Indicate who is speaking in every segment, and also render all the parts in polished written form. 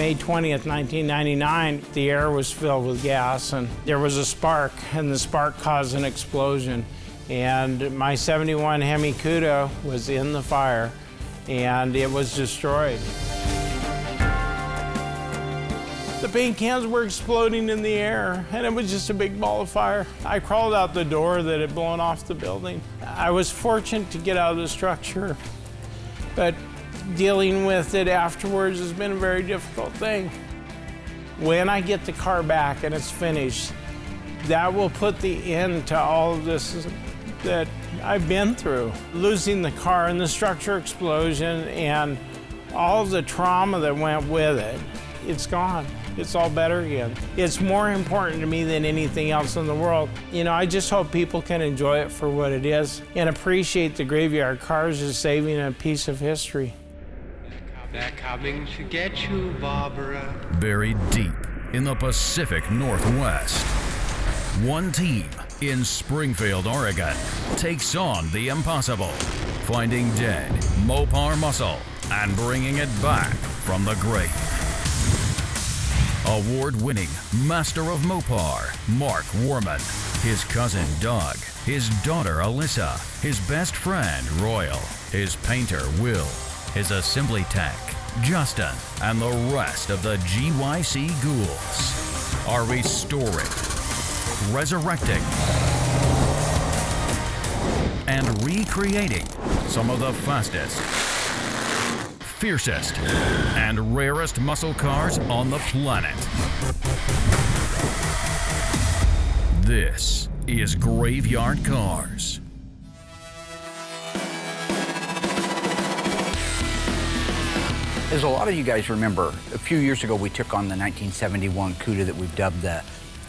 Speaker 1: May 20th, 1999, the air was filled with gas and there was a spark, and the spark caused an explosion. And my 71 Hemicuda was in the fire and it was destroyed. The paint cans were exploding in the air, and it was just a big ball of fire. I crawled out the door that had blown off the building. I was fortunate to get out of the structure, but dealing with it afterwards has been a very difficult thing. When I get the car back and it's finished, that will put the end to all of this that I've been through. Losing the car and the structure explosion and all of the trauma that went with it, it's gone. It's all better again. It's more important to me than anything else in the world. You know, I just hope people can enjoy it for what it is and appreciate the graveyard cars as saving a piece of history.
Speaker 2: They're coming to get you, Barbara.
Speaker 3: Buried deep in the Pacific Northwest, one team in Springfield, Oregon, takes on the impossible, finding dead Mopar muscle and bringing it back from the grave. Award-winning Master of Mopar, Mark Warman, his cousin Doug, his daughter Alyssa, his best friend Royal, his painter Will, his assembly tech Justin, and the rest of the GYC ghouls are restoring, resurrecting, and recreating some of the fastest, fiercest, and rarest muscle cars on the planet. This is Graveyard Cars.
Speaker 4: As a lot of you guys remember, a few years ago we took on the 1971 Cuda that we've dubbed the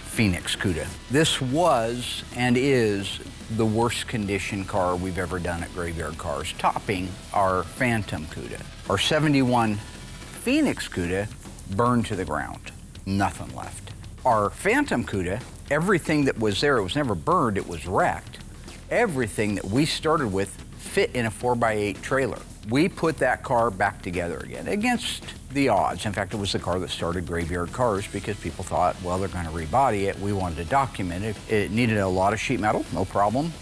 Speaker 4: Phoenix Cuda. This was and is the worst condition car we've ever done at Graveyard Cars, topping our Phantom Cuda. Our 71 Phoenix Cuda burned to the ground, nothing left. Our Phantom Cuda, everything that was there, it was never burned, it was wrecked. Everything that we started with fit in a 4x8 trailer. We put that car back together again, against the odds. In fact, it was the car that started Graveyard Cars because people thought, well, they're going to rebody it. We wanted to document it. It needed a lot of sheet metal, no problem.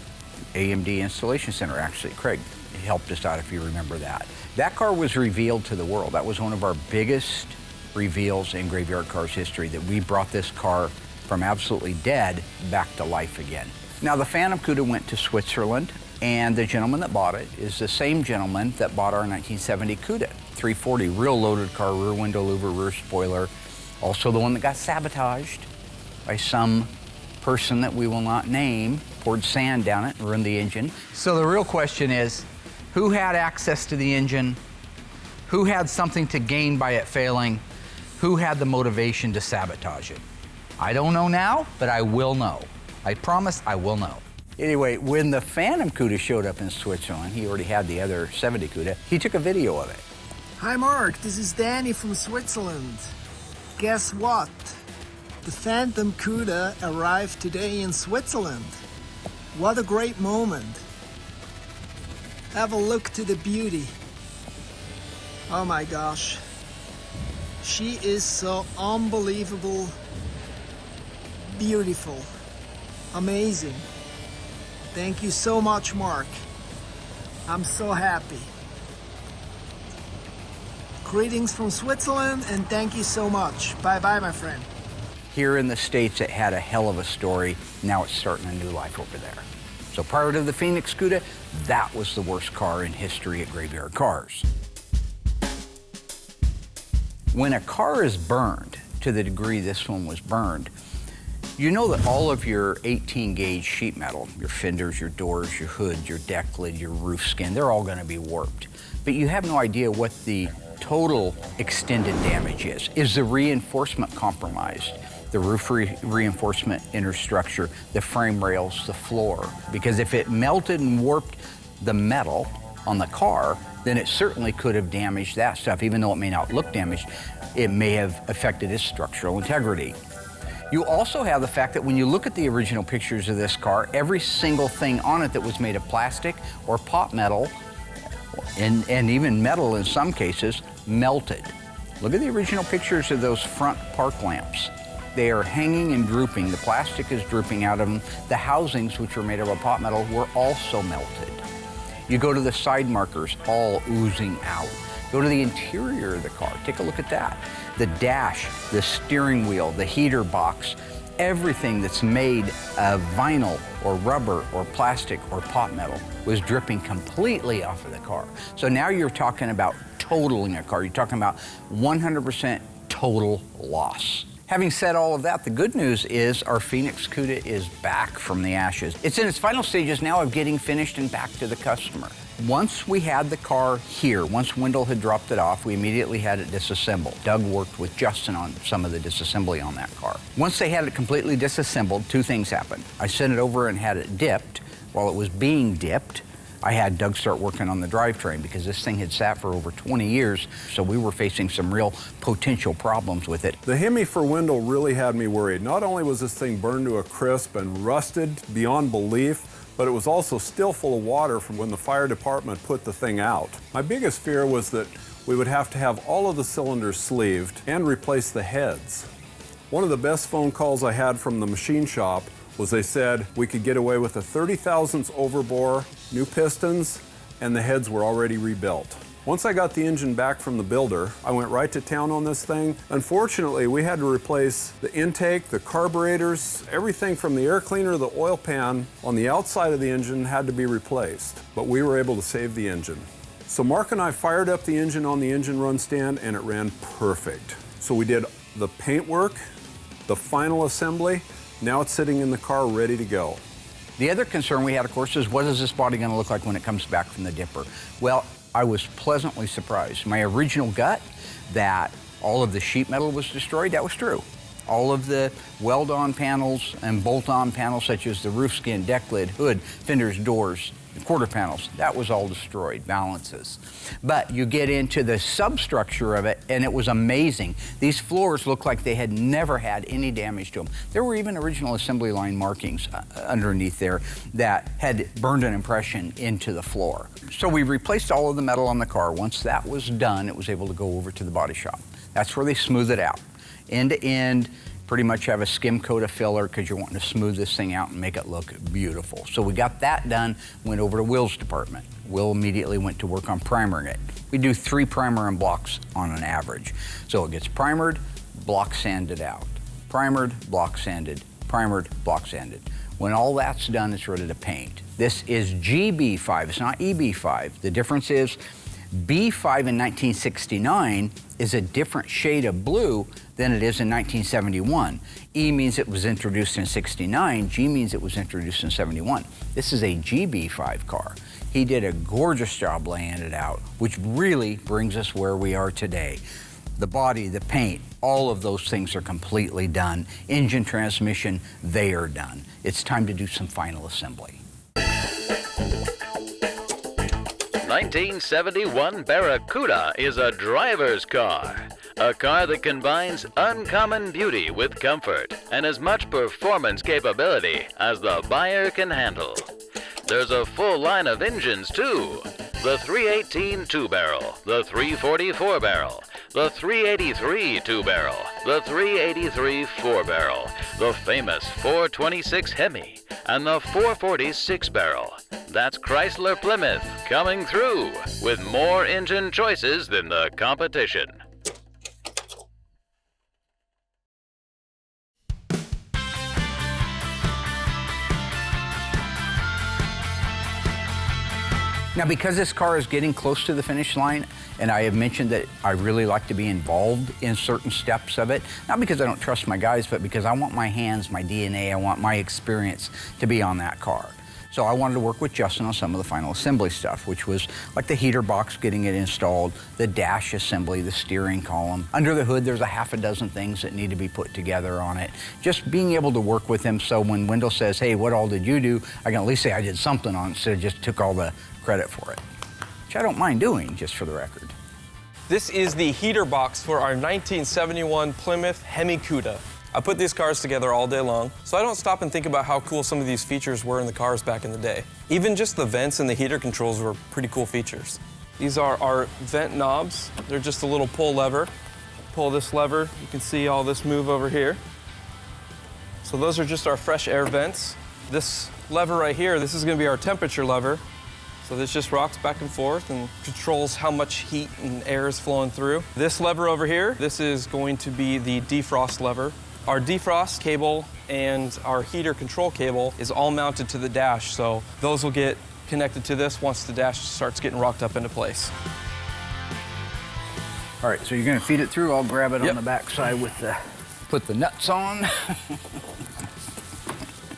Speaker 4: AMD Installation Center, actually, Craig helped us out if you remember that. That car was revealed to the world. That was one of our biggest reveals in Graveyard Cars history, that we brought this car from absolutely dead back to life again. Now, the Phantom Cuda went to Switzerland, and the gentleman that bought it is the same gentleman that bought our 1970 Cuda 340, real loaded car, rear window louver, rear spoiler. Also the one that got sabotaged by some person that we will not name, poured sand down it and ruined the engine. So the real question is, who had access to the engine? Who had something to gain by it failing? Who had the motivation to sabotage it? I don't know now, but I will know. I promise I will know. Anyway, when the Phantom Cuda showed up in Switzerland, he already had the other 70 Cuda, he took a video of it.
Speaker 5: Hi Mark, this is Danny from Switzerland. Guess what? The Phantom Cuda arrived today in Switzerland. What a great moment. Have a look to the beauty. Oh my gosh. She is so unbelievable, beautiful, amazing. Thank you so much, Mark. I'm so happy. Greetings from Switzerland, and thank you so much. Bye-bye, my friend.
Speaker 4: Here in the States, it had a hell of a story. Now it's starting a new life over there. So prior to the Phoenix Cuda, that was the worst car in history at Graveyard Cars. When a car is burned, to the degree this one was burned, you know that all of your 18 gauge sheet metal, your fenders, your doors, your hood, your deck lid, your roof skin, they're all going to be warped. But you have no idea what the total extended damage is. Is the reinforcement compromised? The roof reinforcement inner structure, the frame rails, the floor. Because if it melted and warped the metal on the car, then it certainly could have damaged that stuff. Even though it may not look damaged, it may have affected its structural integrity. You also have the fact that when you look at the original pictures of this car, every single thing on it that was made of plastic or pot metal, and even metal in some cases, melted. Look at the original pictures of those front park lamps. They are hanging and drooping. The plastic is drooping out of them. The housings, which were made of a pot metal, were also melted. You go to the side markers, all oozing out. Go to the interior of the car, take a look at that. The dash, the steering wheel, the heater box, everything that's made of vinyl or rubber or plastic or pot metal was dripping completely off of the car. So now you're talking about totaling a car. You're talking about 100% total loss. Having said all of that, the good news is our Phoenix Cuda is back from the ashes. It's in its final stages now of getting finished and back to the customer. Once we had the car here, once Wendell had dropped it off, we immediately had it disassembled. Doug worked with Justin on some of the disassembly on that car. Once they had it completely disassembled, two things happened. I sent it over and had it dipped. While it was being dipped, I had Doug start working on the drivetrain because this thing had sat for over 20 years, so we were facing some real potential problems with it.
Speaker 6: The Hemi for Wendell really had me worried. Not only was this thing burned to a crisp and rusted beyond belief, but it was also still full of water from when the fire department put the thing out. My biggest fear was that we would have to have all of the cylinders sleeved and replace the heads. One of the best phone calls I had from the machine shop was they said we could get away with a 30 thousandths overbore, new pistons, and the heads were already rebuilt. Once I got the engine back from the builder, I went right to town on this thing. Unfortunately, we had to replace the intake, the carburetors, everything from the air cleaner, the oil pan on the outside of the engine had to be replaced, but we were able to save the engine. So Mark and I fired up the engine on the engine run stand and it ran perfect. So we did the paint work, the final assembly. Now it's sitting in the car ready to go.
Speaker 4: The other concern we had, of course, is what is this body going to look like when it comes back from the dipper? Well, I was pleasantly surprised. My original gut that all of the sheet metal was destroyed, that was true. All of the weld-on panels and bolt-on panels, such as the roof skin, deck lid, hood, fenders, doors, quarter panels, that was all destroyed, balances. But you get into the substructure of it, and it was amazing. These floors looked like they had never had any damage to them. There were even original assembly line markings underneath there that had burned an impression into the floor. So we replaced all of the metal on the car. Once that was done, it was able to go over to the body shop. That's where they smooth it out. End to end, pretty much have a skim coat of filler because you're wanting to smooth this thing out and make it look beautiful. So we got that done, went over to Will's department. Will immediately went to work on primering it. We do 3 primer and blocks on an average. So it gets primered, block sanded out. Primered, block sanded, primered, block sanded. When all that's done, it's ready to paint. This is GB5, it's not EB5. The difference is B5 in 1969 is a different shade of blue than it is in 1971. E means it was introduced in 69, G means it was introduced in 71. This is a GB5 car. He did a gorgeous job laying it out, which really brings us where we are today. The body, the paint, all of those things are completely done. Engine, transmission, they are done. It's time to do some final assembly.
Speaker 3: 1971 Barracuda is a driver's car. A car that combines uncommon beauty with comfort and as much performance capability as the buyer can handle. There's a full line of engines too. The 318 2-barrel, the 340 4-barrel, the 383 2-barrel, the 383 4-barrel, the famous 426 Hemi, and the 440 6-barrel. That's Chrysler Plymouth coming through with more engine choices than the competition.
Speaker 4: Now, because this car is getting close to the finish line, and I have mentioned that I really like to be involved in certain steps of it, not because I don't trust my guys, but because I want my hands, my DNA, I want my experience to be on that car. So I wanted to work with Justin on some of the final assembly stuff, which was like the heater box, getting it installed, the dash assembly, the steering column. Under the hood, there's a half a dozen things that need to be put together on it. Just being able to work with him so when Wendell says, hey, what all did you do? I can at least say I did something on it instead of just took all the credit for it, which I don't mind doing, just for the record.
Speaker 7: This is the heater box for our 1971 Plymouth Hemicuda. I put these cars together all day long, so I don't stop and think about how cool some of these features were in the cars back in the day. Even just the vents and the heater controls were pretty cool features. These are our vent knobs. They're just a little pull lever. pull this lever, you can see all this move over here. So those are just our fresh air vents. This lever right here, this is gonna be our temperature lever. So this just rocks back and forth and controls how much heat and air is flowing through. This lever over here, this is going to be the defrost lever. Our defrost cable and our heater control cable is all mounted to the dash, so those will get connected to this once the dash starts getting rocked up into place.
Speaker 4: All right, so you're gonna feed it through. I'll grab it
Speaker 7: Yep.
Speaker 4: on the back side with the, put the nuts on.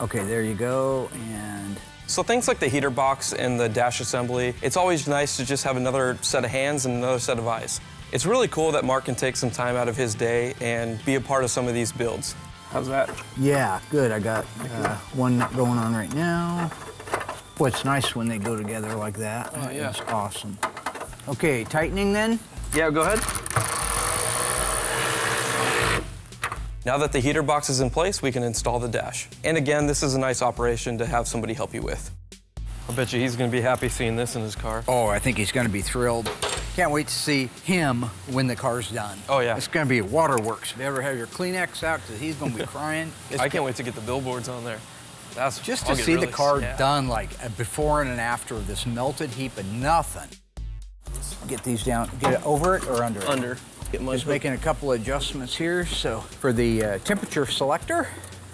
Speaker 4: Okay, there you go, and
Speaker 7: So things like the heater box and the dash assembly, it's always nice to just have another set of hands and another set of eyes. It's really cool that Mark can take some time out of his day and be a part of some of these builds. How's that?
Speaker 4: yeah, good. I got one nut going on right now. Boy, it's nice when they go together like that.
Speaker 7: Oh, yeah.
Speaker 4: It's awesome. Okay, tightening then?
Speaker 7: Yeah, go ahead. Now that the heater box is in place, we can install the dash. And again, this is a nice operation to have somebody help you with. I bet you he's gonna be happy seeing this in his car.
Speaker 4: Oh, I think he's gonna be thrilled. Can't wait to see him when the car's done.
Speaker 7: Oh, yeah.
Speaker 4: It's gonna be waterworks. If you ever have your Kleenex out, because he's gonna be crying.
Speaker 7: I can't wait to get the billboards on there. That's
Speaker 4: Just
Speaker 7: I'll
Speaker 4: to
Speaker 7: get
Speaker 4: see
Speaker 7: really-
Speaker 4: the car
Speaker 7: yeah.
Speaker 4: done, like a before and an after of this melted heap of nothing. Get these down, get it over it or under it?
Speaker 7: Under. Get my
Speaker 4: Just making a couple of adjustments here. So for the temperature selector,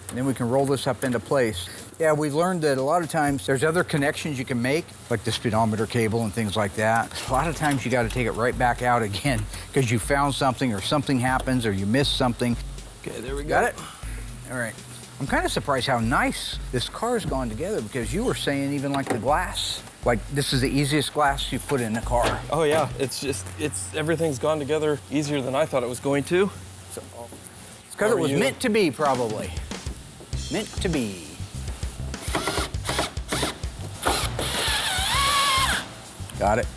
Speaker 4: and then we can roll this up into place. Yeah, we've learned that a lot of times there's other connections you can make, like the speedometer cable and things like that. A lot of times you got to take it right back out again because you found something or something happens or you missed something.
Speaker 7: Okay, there we go.
Speaker 4: Got it? All right. I'm kind of surprised how nice this car's gone together because you were saying even like the glass, like this is the easiest glass you put in a car.
Speaker 7: Oh yeah, everything's gone together easier than I thought it was going to. So,
Speaker 4: It's because
Speaker 7: How
Speaker 4: it
Speaker 7: are
Speaker 4: was
Speaker 7: you?
Speaker 4: meant to be, probably. Meant to be. Got it.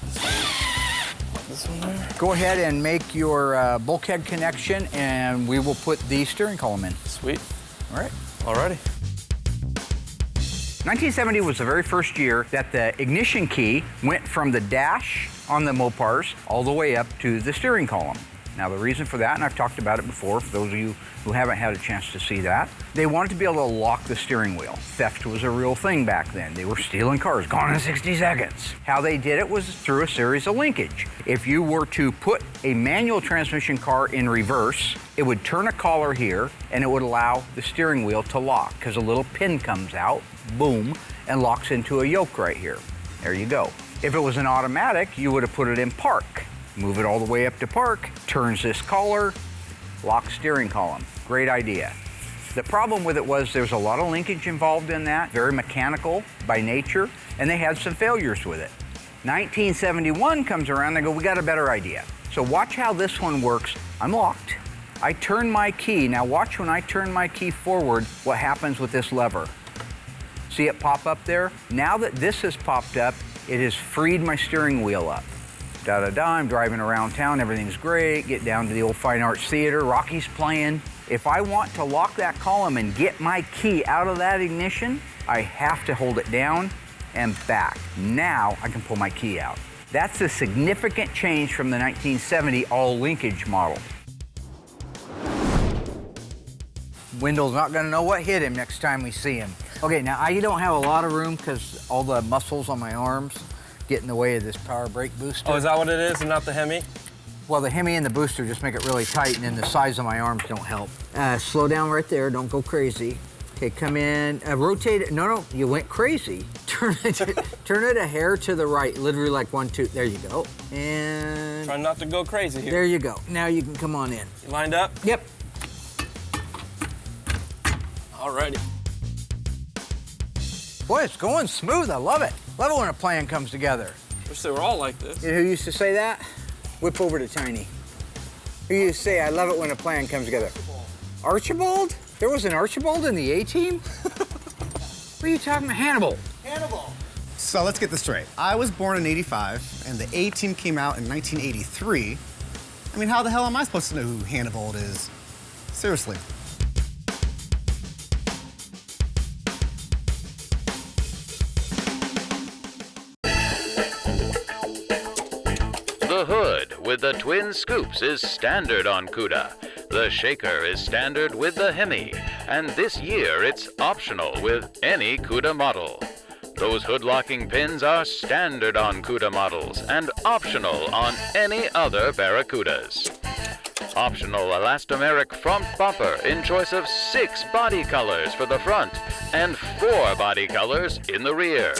Speaker 7: this one there.
Speaker 4: Go ahead and make your bulkhead connection, and we will put the steering column in.
Speaker 7: Sweet.
Speaker 4: All right.
Speaker 7: Alrighty.
Speaker 4: 1970 was the very first year that the ignition key went from the dash on the Mopars all the way up to the steering column. Now, the reason for that, and I've talked about it before, for those of you who haven't had a chance to see that, they wanted to be able to lock the steering wheel. Theft was a real thing back then. They were stealing cars, gone in 60 seconds. How they did it was through a series of linkage. If you were to put a manual transmission car in reverse, it would turn a collar here, and it would allow the steering wheel to lock, because a little pin comes out, boom, and locks into a yoke right here. There you go. If it was an automatic, you would have put it in park. Move it all the way up to park, turns this collar, lock steering column. Great idea. The problem with it was there's a lot of linkage involved in that, very mechanical by nature, and they had some failures with it. 1971 comes around, they go, we got a better idea. So watch how this one works. I'm locked. I turn my key. Now watch when I turn my key forward, what happens with this lever. See it pop up there? Now that this has popped up, it has freed my steering wheel up. Da-da-da, I'm driving around town, everything's great, get down to the old Fine Arts Theater, Rocky's playing. If I want to lock that column and get my key out of that ignition, I have to hold it down and back. Now I can pull my key out. That's a significant change from the 1970 all linkage model. Wendell's not gonna know what hit him next time we see him. Okay, now I don't have a lot of room because all the muscles on my arms get in the way of this power brake booster.
Speaker 7: Oh, is that what it is and not the Hemi?
Speaker 4: Well, the Hemi and the booster just make it really tight, and then the size of my arms don't help. Slow down right there, don't go crazy. Okay, come in, rotate it. No, you went crazy. Turn it a hair to the right, literally like 1, 2, there you go. And
Speaker 7: Trying not to go crazy here.
Speaker 4: there you go. Now you can come on in.
Speaker 7: You lined up?
Speaker 4: Yep.
Speaker 7: Alrighty.
Speaker 4: Boy, it's going smooth, I love it. Love it when a plan comes together.
Speaker 7: Wish they were all like this.
Speaker 4: You know who used to say that? Whip over to Tiny. Who used to say, I love it when a plan comes together? Archibald? There was an Archibald in the A-team? What are you talking about? Hannibal.
Speaker 8: So let's get this straight. I was born in '85, and the A-team came out in 1983. I mean, how the hell am I supposed to know who Hannibal is? Seriously.
Speaker 3: The Hood
Speaker 9: with the twin scoops is standard on Cuda. The shaker is standard with the Hemi, and this year it's optional with any Cuda model. Those hood locking pins are standard on Cuda models and optional on any other Barracudas. Optional elastomeric front bumper in choice of 6 body colors for the front and 4 body colors in the rear.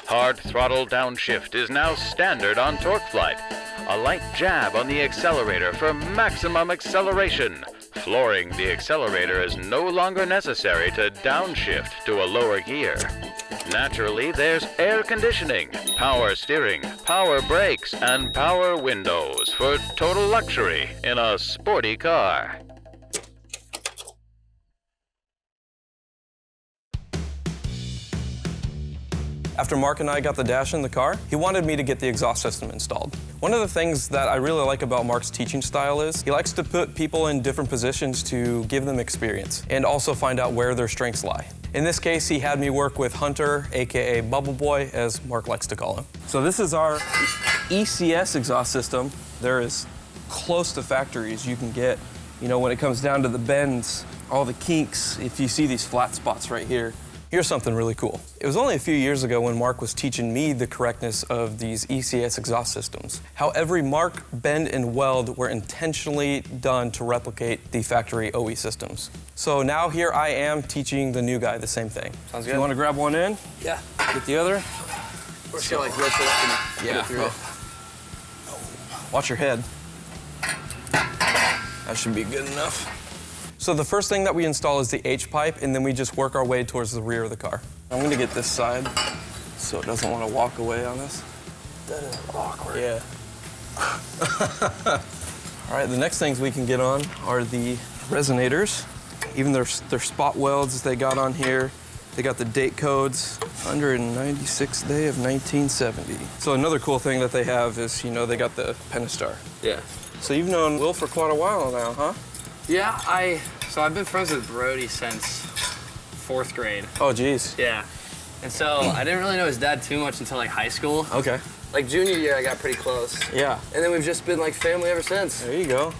Speaker 9: Hard throttle downshift is now standard on TorqueFlite. A light jab on the accelerator for maximum acceleration. Flooring the accelerator is no longer necessary to downshift to a lower gear. Naturally, there's air conditioning, power steering, power brakes, and power windows for total luxury in a sporty car.
Speaker 7: After Mark and I got the dash in the car, he wanted me to get the exhaust system installed. One of the things that I really like about Mark's teaching style is he likes to put people in different positions to give them experience and also find out where their strengths lie. In this case, he had me work with Hunter, AKA Bubble Boy, as Mark likes to call him. So this is our ECS exhaust system. They're as close to factory as you can get. You know, when it comes down to the bends, all the kinks, if you see these flat spots right here, here's something really cool. It was only a few years ago when Mark was teaching me the correctness of these ECS exhaust systems. How every mark, bend, and weld were intentionally done to replicate the factory OE systems. So now here I am teaching the new guy the same thing. Sounds good. You want to grab one in? Yeah. Get the other?
Speaker 4: We're still like rope it up and
Speaker 7: yeah.
Speaker 4: put it through.
Speaker 7: Watch your head. That should be good enough. So the first thing that we install is the H-pipe, and then we just work our way towards the rear of the car. I'm gonna get this side so it doesn't want to walk away on us.
Speaker 4: That is awkward.
Speaker 7: Yeah. All right, the next things we can get on are the resonators. Even their spot welds they got on here. They got the date codes, 196th day of 1970. So another cool thing that they have is, you know, they got the Pentastar.
Speaker 10: Yeah.
Speaker 7: So you've known Will for quite a while now, huh?
Speaker 10: Yeah, I've been friends with Brody since 4th grade.
Speaker 7: Oh, geez.
Speaker 10: Yeah. And so I didn't really know his dad too much until like high school.
Speaker 7: Okay.
Speaker 10: Like junior year, I got pretty close.
Speaker 7: Yeah.
Speaker 10: And then we've just been like family ever since.
Speaker 7: There you go.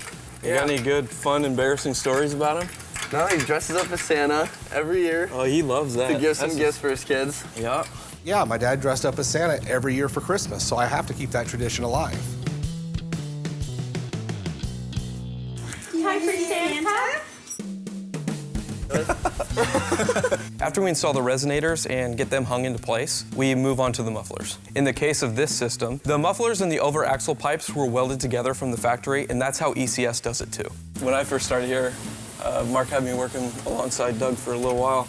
Speaker 7: You got any good, fun, embarrassing stories about him?
Speaker 10: No, he dresses up as Santa every year.
Speaker 7: Oh, he loves that.
Speaker 10: To give some gifts for his kids.
Speaker 7: Yeah.
Speaker 11: Yeah, my dad dressed up as Santa every year for Christmas, so I have to keep that tradition alive.
Speaker 12: Time for Santa?
Speaker 7: After we install the resonators and get them hung into place, we move on to the mufflers. In the case of this system, the mufflers and the over axle pipes were welded together from the factory, and that's how ECS does it too. When I first started here, Mark had me working alongside Doug for a little while.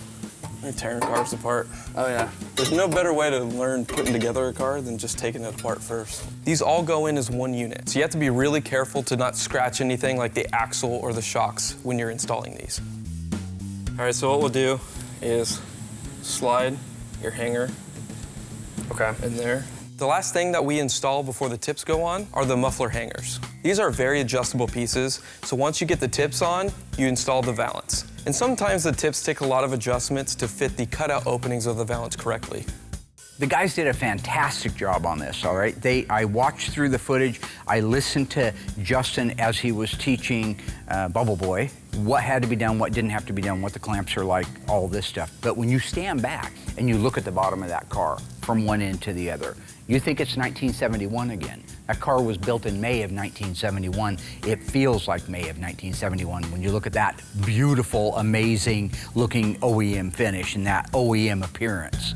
Speaker 7: We're tearing cars apart.
Speaker 10: Oh yeah.
Speaker 7: There's no better way to learn putting together a car than just taking it apart first. These all go in as one unit, so you have to be really careful to not scratch anything like the axle or the shocks when you're installing these. All right, so what we'll do is slide your hanger in there. The last thing that we install before the tips go on are the muffler hangers. These are very adjustable pieces, so once you get the tips on, you install the valance. And sometimes the tips take a lot of adjustments to fit the cutout openings of the valance correctly.
Speaker 4: The guys did a fantastic job on this, all right? I watched through the footage. I listened to Justin as he was teaching Bubble Boy what had to be done, what didn't have to be done, what the clamps are like, all this stuff. But when you stand back and you look at the bottom of that car from one end to the other, you think it's 1971 again. That car was built in May of 1971. It feels like May of 1971 when you look at that beautiful, amazing looking OEM finish and that OEM appearance.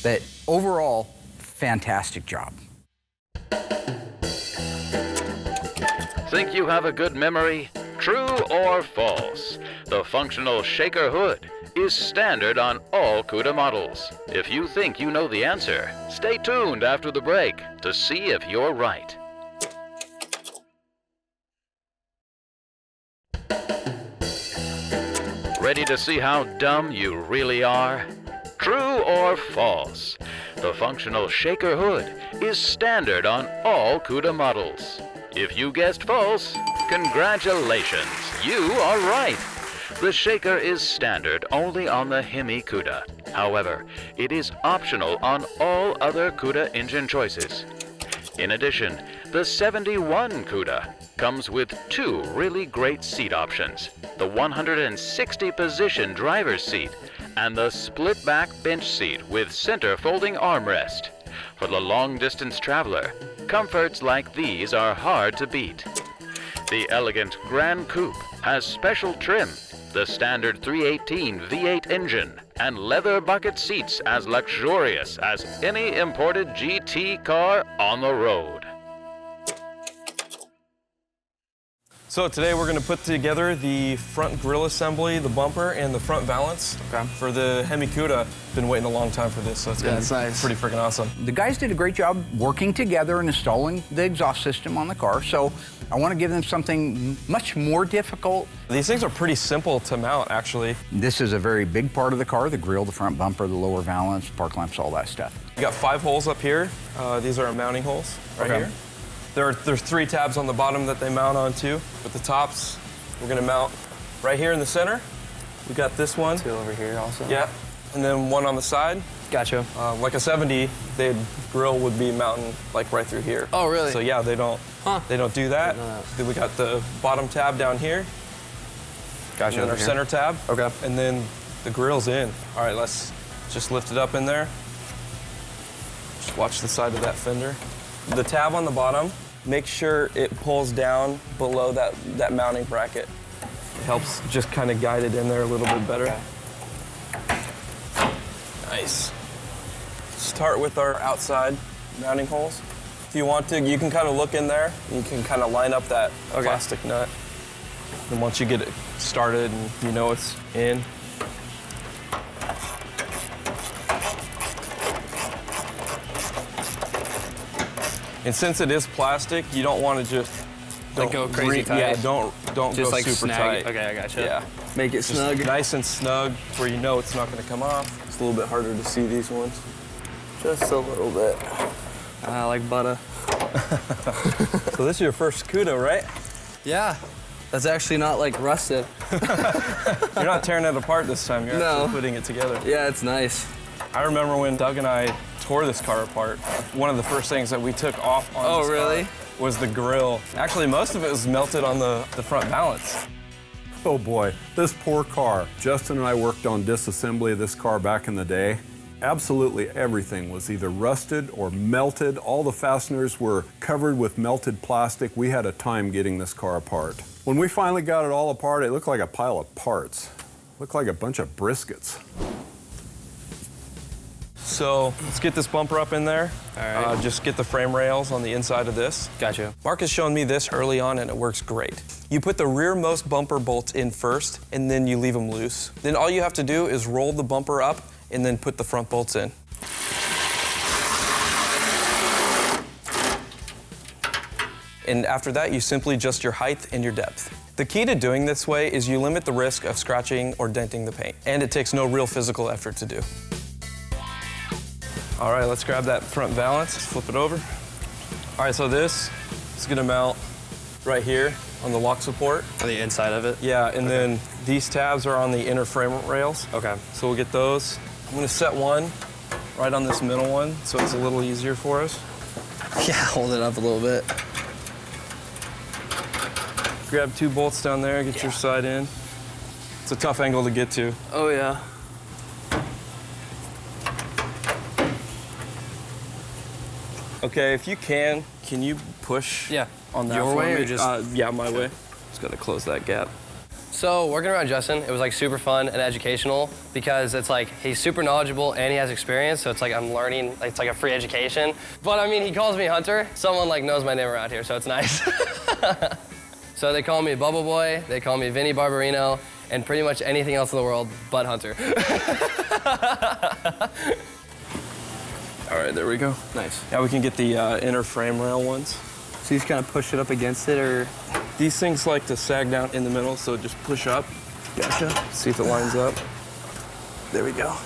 Speaker 4: But overall, fantastic job.
Speaker 9: Think you have a good memory? True or false? The functional shaker hood is standard on all Cuda models. If you think you know the answer, stay tuned after the break to see if you're right. Ready to see how dumb you really are? True or false? The functional shaker hood is standard on all Cuda models. If you guessed false, congratulations, you are right. The shaker is standard only on the Hemicuda. However, it is optional on all other Cuda engine choices. In addition, the 71 Cuda comes with 2 really great seat options, the 160-position driver's seat and the split-back bench seat with center folding armrest. For the long-distance traveler, comforts like these are hard to beat. The elegant Grand Coupe has special trim, the standard 318 V8 engine, and leather bucket seats as luxurious as any imported GT car on the road.
Speaker 7: So today we're going to put together the front grille assembly, the bumper, and the front valance for the Hemicuda. Been waiting a long time for this, so it's going to be
Speaker 4: nice.
Speaker 7: Pretty freaking awesome.
Speaker 4: The guys did a great job working together and installing the exhaust system on the car, so I want to give them something much more difficult.
Speaker 7: These things are pretty simple to mount, actually.
Speaker 4: This is a very big part of the car, the grille, the front bumper, the lower valance, park lamps, all that stuff.
Speaker 7: You got 5 holes up here. These are our mounting holes right here. There's 3 tabs on the bottom that they mount onto. With the tops, we're gonna mount right here in the center. We got this one.
Speaker 10: 2 over here also.
Speaker 7: Yeah, and then 1 on the side.
Speaker 10: Gotcha.
Speaker 7: Like a 70, the grill would be mounting like right through here.
Speaker 10: Oh, really?
Speaker 7: So yeah, they don't do that. Then we got the bottom tab down here.
Speaker 10: Gotcha.
Speaker 7: And then our center tab.
Speaker 10: Okay.
Speaker 7: And then the grill's in. All right, let's just lift it up in there. Just watch the side of that fender. The tab on the bottom, make sure it pulls down below that mounting bracket. It helps just kind of guide it in there a little bit better.
Speaker 10: Okay.
Speaker 7: Nice. Start with our outside mounting holes. If you want to, you can kind of look in there. You can kind of line up that plastic nut. And once you get it started and you know it's in, and since it is plastic, you don't want to just
Speaker 10: go crazy tight.
Speaker 7: Yeah, don't
Speaker 10: just
Speaker 7: go
Speaker 10: like
Speaker 7: super
Speaker 10: snag
Speaker 7: tight.
Speaker 10: It. Okay, I gotcha.
Speaker 7: Yeah,
Speaker 10: make it
Speaker 7: just
Speaker 10: snug.
Speaker 7: nice and snug, where you know it's not going to come off. It's a little bit harder to see these ones. Just a little bit.
Speaker 10: I like butter.
Speaker 7: So this is your first Cuda, right?
Speaker 10: Yeah, that's actually not like rusted.
Speaker 7: You're not tearing it apart this time. You're actually putting it together.
Speaker 10: Yeah, it's nice.
Speaker 7: I remember when Doug and I tore this car apart. One of the first things that we took off on this car was the grille. Actually, most of it was melted on the front valance.
Speaker 6: Oh boy, this poor car. Justin and I worked on disassembly of this car back in the day. Absolutely everything was either rusted or melted. All the fasteners were covered with melted plastic. We had a time getting this car apart. When we finally got it all apart, it looked like a pile of parts. It looked like a bunch of briskets.
Speaker 7: So let's get this bumper up in there.
Speaker 10: All right.
Speaker 7: Just get the frame rails on the inside of this.
Speaker 10: Gotcha.
Speaker 7: Mark has shown me this early on and it works great. You put the rearmost bumper bolts in first and then you leave them loose. Then all you have to do is roll the bumper up and then put the front bolts in. And after that, you simply adjust your height and your depth. The key to doing this way is you limit the risk of scratching or denting the paint, and it takes no real physical effort to do. All right, let's grab that front valance, flip it over. All right, so this is gonna mount right here on the lock support.
Speaker 10: On the inside of it?
Speaker 7: Yeah, and then these tabs are on the inner frame rails.
Speaker 10: Okay.
Speaker 7: So we'll get those. I'm gonna set one right on this middle one, so it's a little easier for us.
Speaker 10: Yeah, hold it up a little bit.
Speaker 7: Grab 2 bolts down there, get your side in. It's a tough angle to get to.
Speaker 10: Oh, yeah.
Speaker 7: Okay, if you can you push on that
Speaker 10: Your
Speaker 7: for
Speaker 10: way
Speaker 7: me?
Speaker 10: or just...
Speaker 7: yeah, my way. Just gotta close that gap.
Speaker 13: So working around Justin, it was like super fun and educational because it's like he's super knowledgeable and he has experience, so it's like I'm learning, like, it's like a free education. But I mean, he calls me Hunter. Someone like knows my name around here, so it's nice. So they call me Bubble Boy, they call me Vinny Barbarino, and pretty much anything else in the world but Hunter.
Speaker 7: All right, there we go.
Speaker 10: Nice.
Speaker 7: Now we can get the inner frame rail ones.
Speaker 10: So you just kind of push it up against it, or?
Speaker 7: These things like to sag down in the middle, so just push up.
Speaker 10: Gotcha.
Speaker 7: See if it lines up. There we go.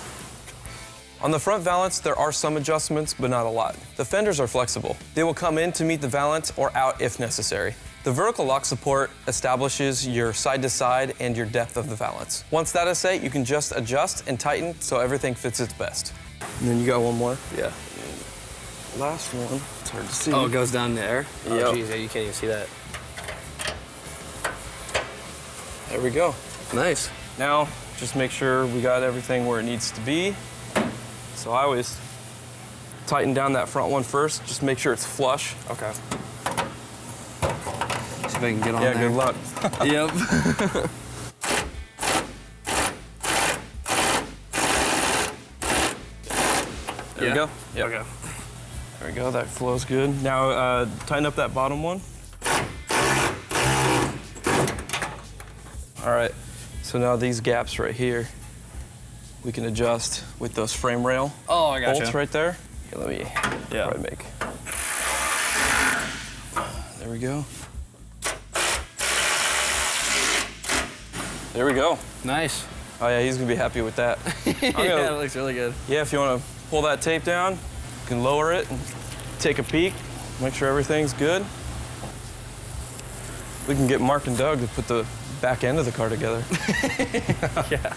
Speaker 7: On the front valance, there are some adjustments, but not a lot. The fenders are flexible. They will come in to meet the valance or out if necessary. The vertical lock support establishes your side-to-side and your depth of the valance. Once that is set, you can just adjust and tighten so everything fits its best. And then you got one more? Yeah. Last one, it's hard to see.
Speaker 10: Oh, it goes down there?
Speaker 7: Yep.
Speaker 10: Oh, geez, yeah, you can't even see that.
Speaker 7: There we go.
Speaker 10: Nice.
Speaker 7: Now, just make sure we got everything where it needs to be. So I always tighten down that front one first, just make sure it's flush.
Speaker 10: Okay. See if I can get on there.
Speaker 7: Yeah, good luck.
Speaker 10: Yep.
Speaker 7: There we go. Yep.
Speaker 10: Okay.
Speaker 7: There we go, that flows good. Now, tighten up that bottom one. All right, so now these gaps right here, we can adjust with those frame rail bolts right there. Okay, let me try to make. There we go. There we go.
Speaker 10: Nice.
Speaker 7: Oh yeah, he's gonna be happy with that.
Speaker 10: Yeah, it looks really good.
Speaker 7: Yeah, if you wanna pull that tape down, you can lower it and take a peek, make sure everything's good. We can get Mark and Doug to put the back end of the car together.
Speaker 10: Yeah.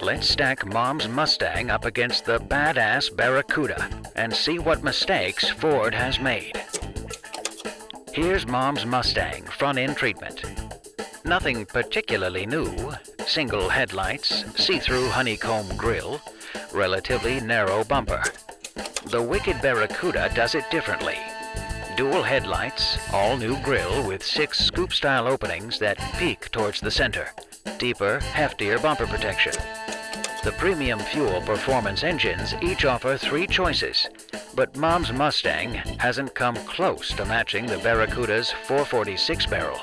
Speaker 9: Let's stack Mom's Mustang up against the badass Barracuda and see what mistakes Ford has made. Here's Mom's Mustang front-end treatment. Nothing particularly new. Single headlights, see-through honeycomb grille, relatively narrow bumper. The wicked Barracuda does it differently. Dual headlights, all-new grille with 6 scoop-style openings that peak towards the center. Deeper, heftier bumper protection. The premium fuel performance engines each offer 3 choices, but Mom's Mustang hasn't come close to matching the Barracuda's 446 barrel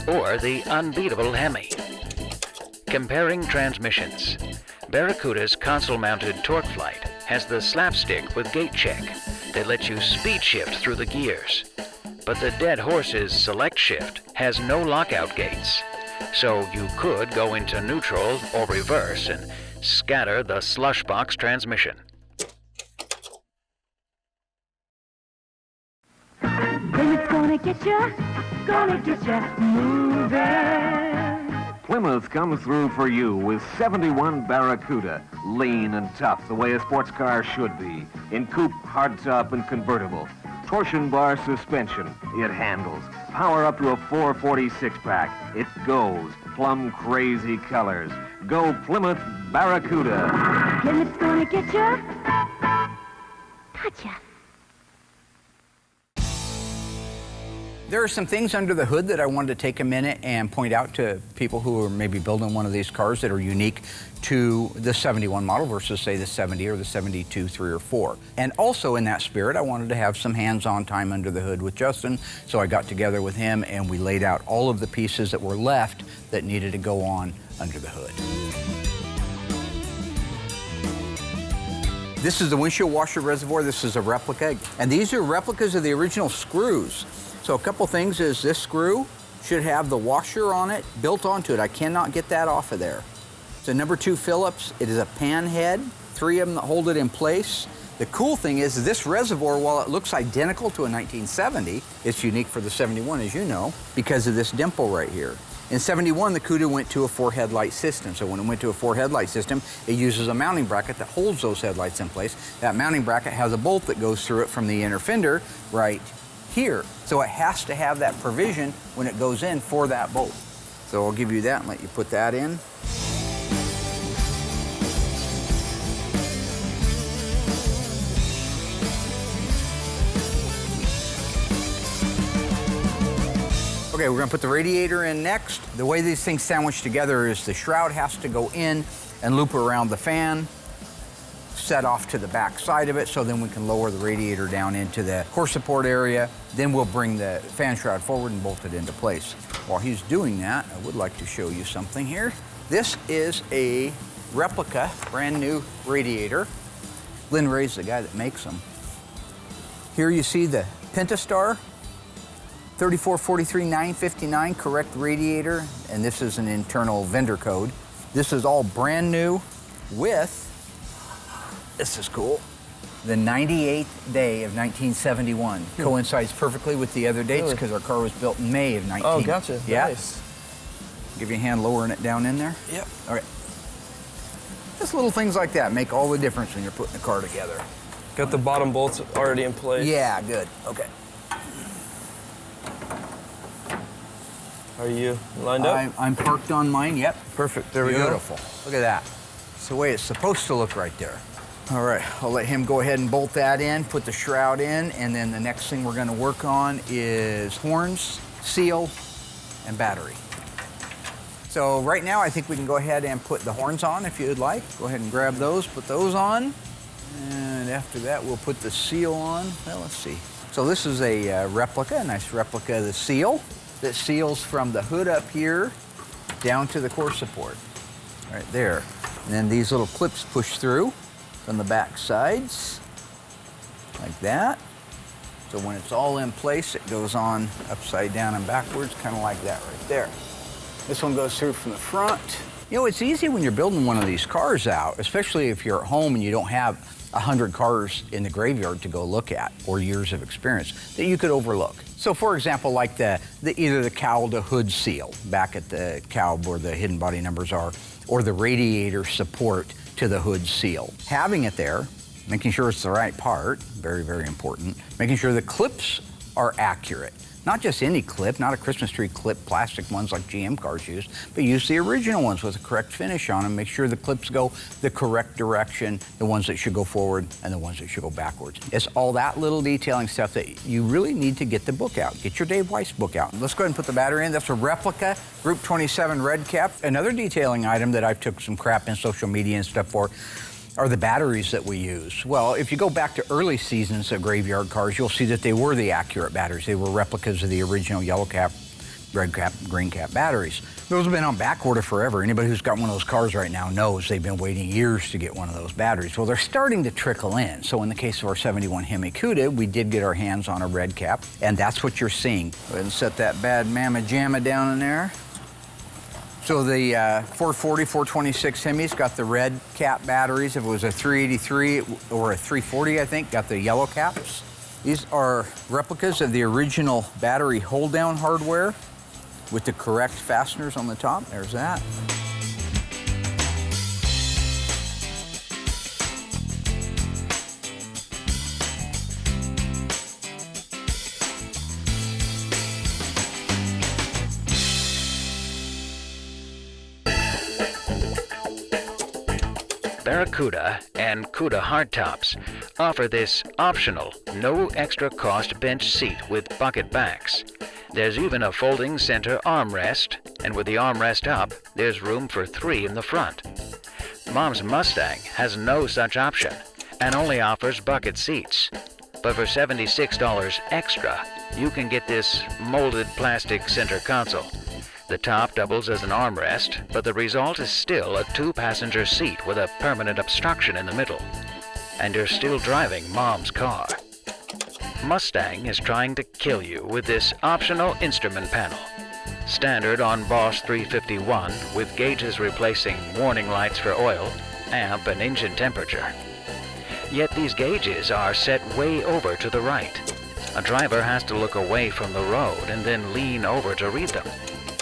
Speaker 9: or the unbeatable Hemi. Comparing transmissions. Barracuda's console-mounted torque flight has the slapstick with gate check that lets you speed shift through the gears. But the Dead Horse's select shift has no lockout gates, so you could go into neutral or reverse and scatter the slush box transmission.
Speaker 12: Plymouth's gonna get ya moving.
Speaker 14: Plymouth comes through for you with 71 Barracuda, lean and tough, the way a sports car should be. In coupe, hardtop, and convertible. Torsion bar suspension, it handles. Power up to a 446 pack, it goes. Plum crazy colors. Go Plymouth Barracuda.
Speaker 12: Plymouth's gonna get ya. Gotcha.
Speaker 4: There are some things under the hood that I wanted to take a minute and point out to people who are maybe building one of these cars that are unique to the 71 model versus, say, the 70 or the 72, 3, or 4. And also in that spirit, I wanted to have some hands-on time under the hood with Justin, so I got together with him and we laid out all of the pieces that were left that needed to go on under the hood. This is the windshield washer reservoir. This is a replica, and these are replicas of the original screws. So a couple things is this screw should have the washer on it, built onto it. I cannot get that off of there. It's a number 2 Phillips. It is a pan head, 3 of them that hold it in place. The cool thing is this reservoir, while it looks identical to a 1970, it's unique for the 71, as you know, because of this dimple right here. In 71, the Cuda went to a 4 headlight system. So when it went to a 4 headlight system, it uses a mounting bracket that holds those headlights in place. That mounting bracket has a bolt that goes through it from the inner fender right here. So it has to have that provision when it goes in for that bolt. So I'll give you that and let you put that in. Okay, we're gonna put the radiator in next. The way these things sandwich together is the shroud has to go in and loop around the fan, set off to the back side of it, so then we can lower the radiator down into the core support area. Then we'll bring the fan shroud forward and bolt it into place. While he's doing that, I would like to show you something here. This is a replica, brand new radiator. Lynn Ray's the guy that makes them. Here you see the Pentastar 3443959, correct radiator, and this is an internal vendor code. This is all brand new with, this is cool, the 98th day of 1971. Coincides perfectly with the other dates because our car was built in May of 19.
Speaker 7: Oh, gotcha.
Speaker 4: Yeah.
Speaker 7: Nice.
Speaker 4: Give you a hand lowering it down in there.
Speaker 7: Yep.
Speaker 4: All right. Just little things like that make all the difference when you're putting the car together.
Speaker 7: Got the bottom bolts already in place.
Speaker 4: Yeah, good. Okay.
Speaker 7: Are you lined up?
Speaker 4: I'm parked on mine, yep.
Speaker 7: Perfect, there we go.
Speaker 4: Beautiful. Look at that. It's the way it's supposed to look right there. All right, I'll let him go ahead and bolt that in, put the shroud in, and then the next thing we're gonna work on is horns, seal, and battery. So right now, I think we can go ahead and put the horns on if you'd like. Go ahead and grab those, put those on. And after that, we'll put the seal on. Well, let's see. So this is a replica, a nice replica of the seal that seals from the hood up here down to the core support, right there. And then these little clips push through from the back sides, like that. So when it's all in place, it goes on upside down and backwards, kind of like that right there. This one goes through from the front. You know, it's easy when you're building one of these cars out, especially if you're at home and you don't have 100 cars in the graveyard to go look at or years of experience that you could overlook. So for example, like either the cowl to hood seal back at the cowl where the hidden body numbers are, or the radiator support to the hood seal. Having it there, making sure it's the right part, very, very important. Making sure the clips are accurate. Not just any clip, not a Christmas tree clip, plastic ones like GM cars use, but use the original ones with the correct finish on them. Make sure the clips go the correct direction, the ones that should go forward and the ones that should go backwards. It's all that little detailing stuff that you really need to get the book out. Get your Dave Weiss book out. Let's go ahead and put the battery in. That's a replica Group 27 red cap. Another detailing item that I've took some crap in social media and stuff for are the batteries that we use. Well, if you go back to early seasons of graveyard cars, you'll see that they were the accurate batteries. They were replicas of the original yellow cap, red cap, green cap batteries. Those have been on back order forever. Anybody who's got one of those cars right now knows they've been waiting years to get one of those batteries. Well, they're starting to trickle in. So in the case of our 71 Hemicuda, we did get our hands on a red cap, and that's what you're seeing. Go ahead and set that bad mamma jamma down in there. So the 440, 426 Hemis got the red cap batteries. If it was a 383 or a 340, I think, got the yellow caps. These are replicas of the original battery hold-down hardware with the correct fasteners on the top. There's that.
Speaker 9: Barracuda and Cuda hardtops offer this optional, no extra cost bench seat with bucket backs. There's even a folding center armrest, and with the armrest up, there's room for 3 in the front. Mom's Mustang has no such option and only offers bucket seats. But for $76 extra, you can get this molded plastic center console. The top doubles as an armrest, but the result is still a 2-passenger seat with a permanent obstruction in the middle. And you're still driving Mom's car. Mustang is trying to kill you with this optional instrument panel. Standard on Bosch 351 with gauges replacing warning lights for oil, amp, and engine temperature. Yet these gauges are set way over to the right. A driver has to look away from the road and then lean over to read them.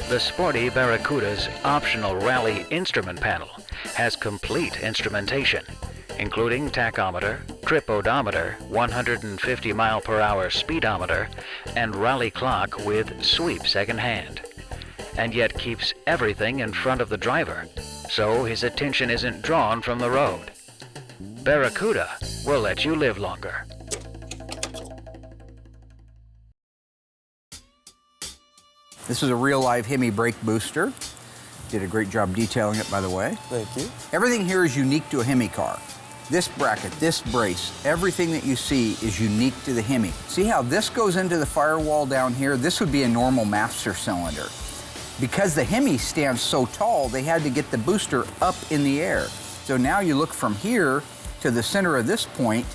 Speaker 9: The sporty Barracuda's optional rally instrument panel has complete instrumentation, including tachometer, trip odometer, 150 mile/hour speedometer, and rally clock with sweep second hand, and yet keeps everything in front of the driver, so his attention isn't drawn from the road. Barracuda will let you live longer.
Speaker 4: This is a real live Hemi brake booster. Did a great job detailing it, by the way.
Speaker 7: Thank you.
Speaker 4: Everything here is unique to a Hemi car. This bracket, this brace, everything that you see is unique to the Hemi. See how this goes into the firewall down here? This would be a normal master cylinder. Because the Hemi stands so tall, they had to get the booster up in the air. So now you look from here to the center of this point,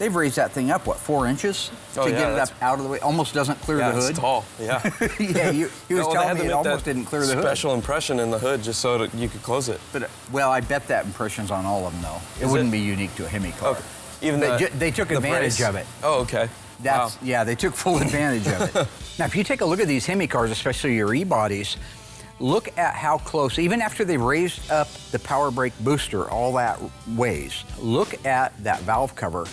Speaker 4: They've raised that thing up, what, 4 inches to get it up out of the way? Almost doesn't clear the hood.
Speaker 7: It's tall, yeah.
Speaker 4: Yeah, he was telling me it almost didn't clear the hood.
Speaker 7: Special impression in the hood just so that you could close it.
Speaker 4: But well, I bet that impression's on all of them, though. It wouldn't be unique to a Hemi car.
Speaker 7: Okay. Even
Speaker 4: they took advantage of it.
Speaker 7: Oh, okay.
Speaker 4: Wow. Yeah, they took full advantage of it. Now, if you take a look at these Hemi cars, especially your E-bodies, look at how close, even after they raised up the power brake booster all that ways, look at that valve cover,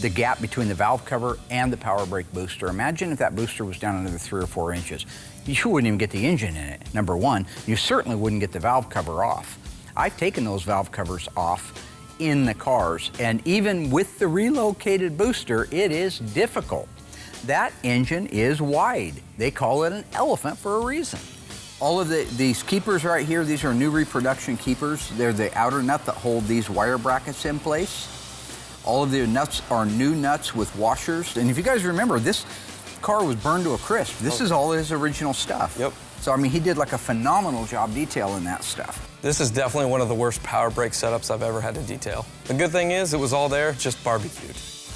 Speaker 4: the gap between the valve cover and the power brake booster. Imagine if that booster was down another 3 or 4 inches. You wouldn't even get the engine in it, number one. You certainly wouldn't get the valve cover off. I've taken those valve covers off in the cars, and even with the relocated booster, it is difficult. That engine is wide. They call it an elephant for a reason. All of these keepers right here, these are new reproduction keepers. They're the outer nut that hold these wire brackets in place. All of the nuts are new nuts with washers. And if you guys remember, this car was burned to a crisp. This is all his original stuff.
Speaker 7: Yep.
Speaker 4: So, I mean, he did like a phenomenal job detailing that stuff.
Speaker 7: This is definitely one of the worst power brake setups I've ever had to detail. The good thing is it was all there, just barbecued.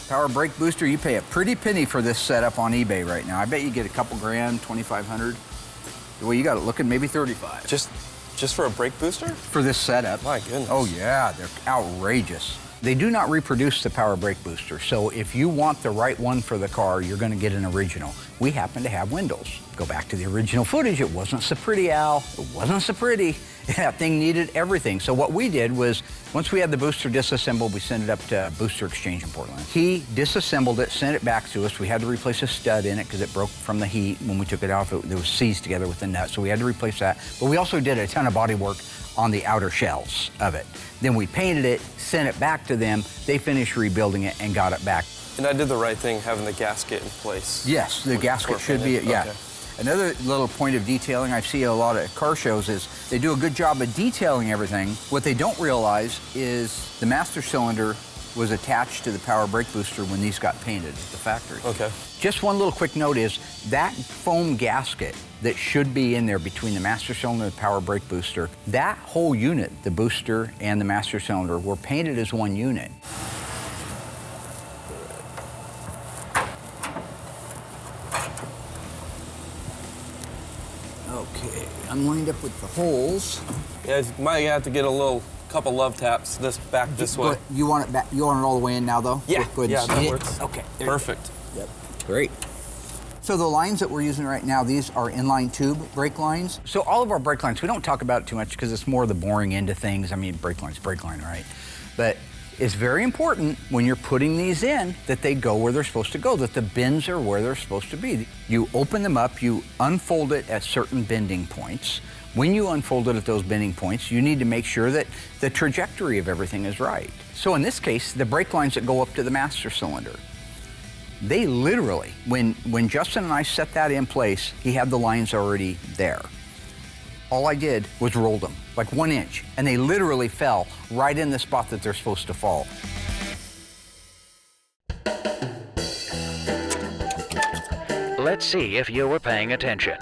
Speaker 4: Power brake booster, you pay a pretty penny for this setup on eBay right now. I bet you get a couple grand, 2,500. Well, you got it looking maybe 35.
Speaker 7: Just for a brake booster?
Speaker 4: For this setup.
Speaker 7: My goodness.
Speaker 4: Oh yeah, they're outrageous. They do not reproduce the power brake booster, so if you want the right one for the car, you're going to get an original. We happen to have windows. Go back to the original footage. It wasn't so pretty, Al. It wasn't so pretty. That thing needed everything. So what we did was, once we had the booster disassembled, we sent it up to Booster Exchange in Portland. He disassembled it, sent it back to us. We had to replace a stud in it because it broke from the heat. When we took it off, it was seized together with the nut, so we had to replace that. But we also did a ton of body work on the outer shells of it. Then we painted it, sent it back to them. They finished rebuilding it and got it back.
Speaker 7: And I did the right thing having the gasket in place.
Speaker 4: Yes, the gasket should be, yeah. Okay. Another little point of detailing I see at a lot of car shows is they do a good job of detailing everything. What they don't realize is the master cylinder was attached to the power brake booster when these got painted at the factory.
Speaker 7: Okay.
Speaker 4: Just one little quick note is that foam gasket that should be in there between the master cylinder and the power brake booster, that whole unit, the booster and the master cylinder, were painted as one unit. Okay, I'm lined up with the holes.
Speaker 7: Yeah, you might have to get a couple love taps this way.
Speaker 4: You want it back? You want it all the way in now, though?
Speaker 7: Yeah, yeah, that works.
Speaker 4: Okay,
Speaker 7: perfect.
Speaker 4: Yep, great. So the lines that we're using right now, these are inline tube brake lines. So all of our brake lines, we don't talk about it too much because it's more the boring end of things. I mean, brake line, right? But it's very important when you're putting these in that they go where they're supposed to go, that the bends are where they're supposed to be. You open them up, you unfold it at certain bending points. When you unfold it at those bending points, you need to make sure that the trajectory of everything is right. So in this case, the brake lines that go up to the master cylinder, they literally, when Justin and I set that in place, he had the lines already there. All I did was roll them, like 1 inch, and they literally fell right in the spot that they're supposed to fall.
Speaker 9: Let's see if you were paying attention.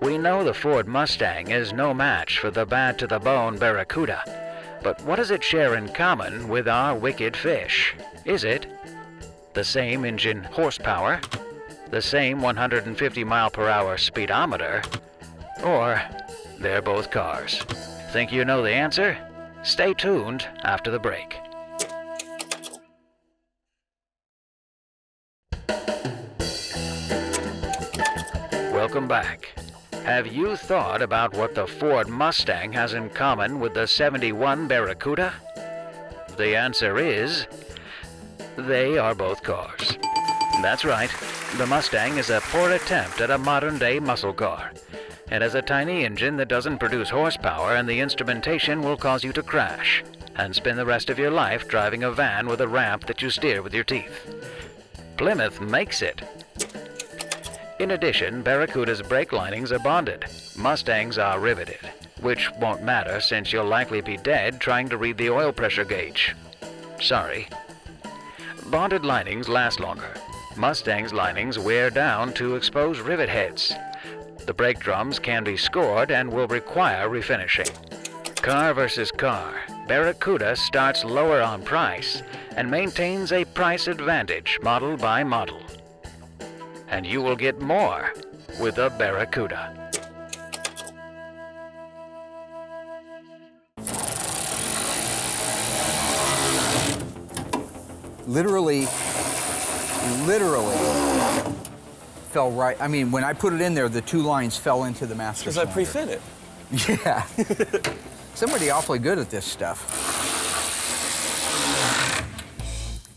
Speaker 9: We know the Ford Mustang is no match for the bad-to-the-bone Barracuda, but what does it share in common with our wicked fish? Is it the same engine horsepower, the same 150-mile-per-hour speedometer, or they're both cars? Think you know the answer? Stay tuned after the break. Welcome back. Have you thought about what the Ford Mustang has in common with the '71 Barracuda? The answer is, they are both cars. That's right. The Mustang is a poor attempt at a modern-day muscle car. It has a tiny engine that doesn't produce horsepower, and the instrumentation will cause you to crash and spend the rest of your life driving a van with a ramp that you steer with your teeth. Plymouth makes it. In addition, Barracuda's brake linings are bonded. Mustangs are riveted, which won't matter since you'll likely be dead trying to read the oil pressure gauge. Sorry. Bonded linings last longer. Mustang's linings wear down to expose rivet heads. The brake drums can be scored and will require refinishing. Car versus car. Barracuda starts lower on price and maintains a price advantage model by model. And you will get more with a Barracuda.
Speaker 4: Literally fell right. I mean, when I put it in there, the two lines fell into the master
Speaker 7: cylinder.
Speaker 4: Because
Speaker 7: I pre-fit it.
Speaker 4: Yeah. Somebody awfully good at this stuff.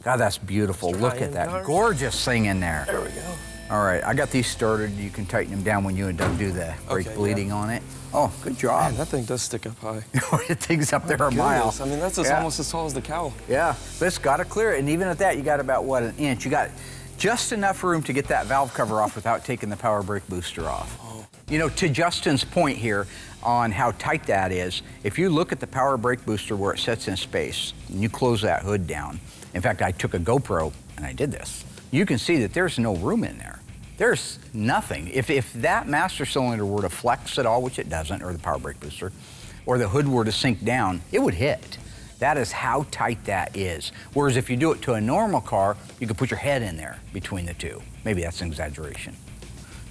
Speaker 4: God, that's beautiful. Look at that gorgeous thing in there.
Speaker 7: There we go.
Speaker 4: All right, I got these started. You can tighten them down when you and Doug do the brake bleeding on it. Oh, good job.
Speaker 7: Man, that thing does stick up high.
Speaker 4: It thing's up there a mile.
Speaker 7: I mean, that's almost as tall as the cowl.
Speaker 4: Yeah, but it's got to clear it. And even at that, you got about, what, an inch. You got just enough room to get that valve cover off without taking the power brake booster off.
Speaker 7: Oh.
Speaker 4: You know, to Justin's point here on how tight that is, if you look at the power brake booster where it sits in space, and you close that hood down, in fact, I took a GoPro and I did this, you can see that there's no room in there. There's nothing. If that master cylinder were to flex at all, which it doesn't, or the power brake booster, or the hood were to sink down, it would hit. That is how tight that is. Whereas if you do it to a normal car, you could put your head in there between the two. Maybe that's an exaggeration.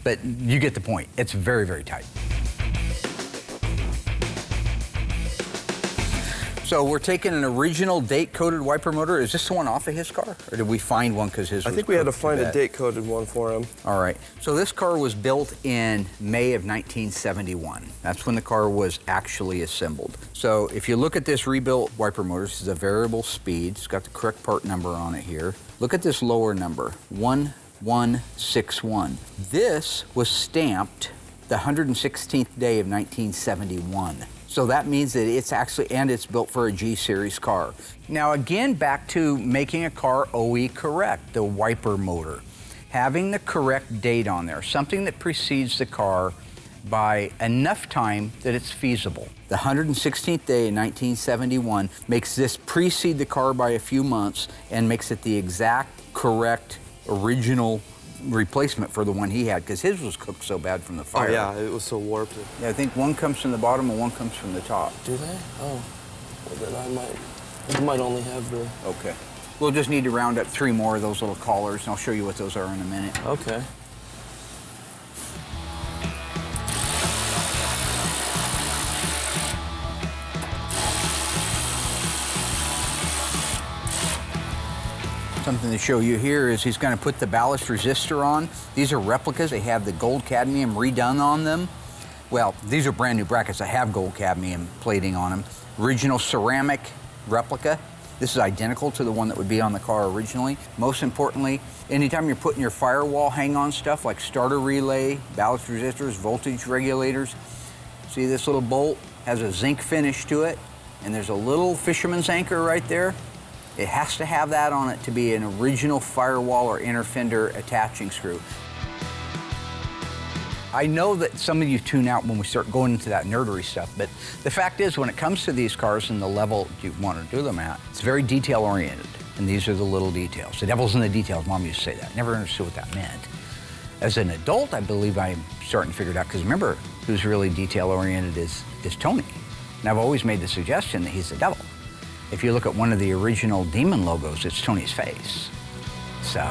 Speaker 4: But you get the point. It's very, very tight. So we're taking an original date-coated wiper motor. Is this the one off of his car? Or did we find one because his
Speaker 7: I think we had to find a date-coated one for him.
Speaker 4: All right. So this car was built in May of 1971. That's when the car was actually assembled. So if you look at this rebuilt wiper motor, this is a variable speed. It's got the correct part number on it here. Look at this lower number, 1161. This was stamped the 116th day of 1971. So that means that it's actually, and it's built for a G-Series car. Now again, back to making a car OE correct, the wiper motor. Having the correct date on there, something that precedes the car by enough time that it's feasible. The 116th day in 1971 makes this precede the car by a few months and makes it the exact, correct, original replacement for the one he had, because his was cooked so bad from the fire.
Speaker 7: Oh yeah, it was so warped.
Speaker 4: Yeah, I think one comes from the bottom and one comes from the top.
Speaker 7: Do they? Oh, well then I might only have the...
Speaker 4: Okay. We'll just need to round up 3 more of those little collars, and I'll show you what those are in a minute.
Speaker 7: Okay.
Speaker 4: Something to show you here is he's going to put the ballast resistor on. These are replicas. They have the gold cadmium redone on them. Well, these are brand new brackets that have gold cadmium plating on them. Original ceramic replica. This is identical to the one that would be on the car originally. Most importantly, anytime you're putting your firewall hang-on stuff like starter relay, ballast resistors, voltage regulators, see this little bolt has a zinc finish to it, and there's a little fisherman's anchor right there. It has to have that on it to be an original firewall or inner fender attaching screw. I know that some of you tune out when we start going into that nerdery stuff, but the fact is when it comes to these cars and the level you want to do them at, it's very detail oriented, and these are the little details. The devil's in the details, Mom used to say that. Never understood what that meant. As an adult, I believe I'm starting to figure it out, because remember, who's really detail oriented is Tony. And I've always made the suggestion that he's the devil. If you look at one of the original Demon logos, it's Tony's face. So